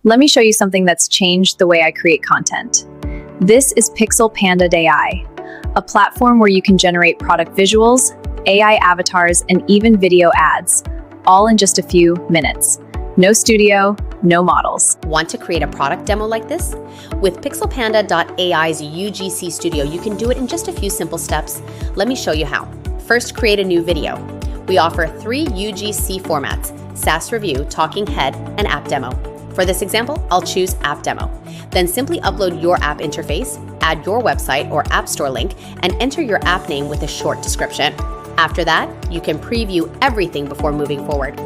Let me show you something that's changed the way I create content. This is PixelPanda.ai, a platform where you can generate product visuals, AI avatars, and even video ads, all in just a few minutes. No studio, no models. Want to create a product demo like this? With PixelPanda.ai's UGC Studio, you can do it in just a few simple steps. Let me show you how. First, create a new video. We offer 3 UGC formats: SaaS Review, Talking Head, and App Demo. For this example, I'll choose App Demo. Then simply upload your app interface, add your website or App Store link, and enter your app name with a short description. After that, you can preview everything before moving forward.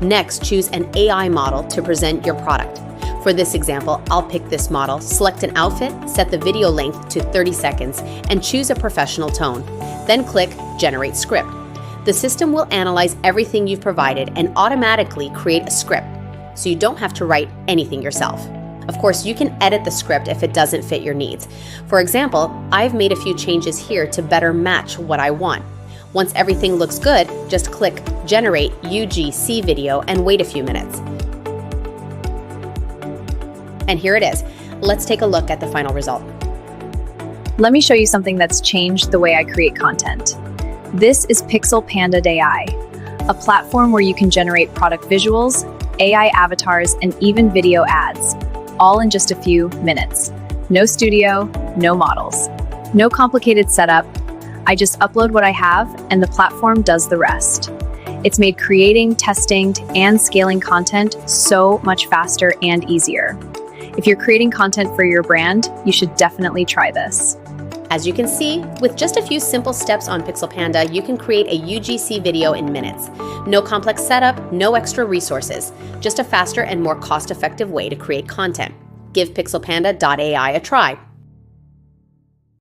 Next, choose an AI model to present your product. For this example, I'll pick this model, select an outfit, set the video length to 30 seconds, and choose a professional tone. Then click Generate Script. The system will analyze everything you've provided and automatically create a script, so you don't have to write anything yourself. Of course, you can edit the script if it doesn't fit your needs. For example, I've made a few changes here to better match what I want. Once everything looks good, just click Generate UGC Video and wait a few minutes. And here it is. Let's take a look at the final result. Let me show you something that's changed the way I create content. This is PixelPanda.ai, a platform where you can generate product visuals, AI avatars, and even video ads, all in just a few minutes. No studio, no models. No complicated setup. I just upload what I have, and the platform does the rest. It's made creating, testing, and scaling content so much faster and easier. If you're creating content for your brand, you should definitely try this. As you can see, with just a few simple steps on PixelPanda, you can create a UGC video in minutes. No complex setup, no extra resources, just a faster and more cost-effective way to create content. Give PixelPanda.ai a try.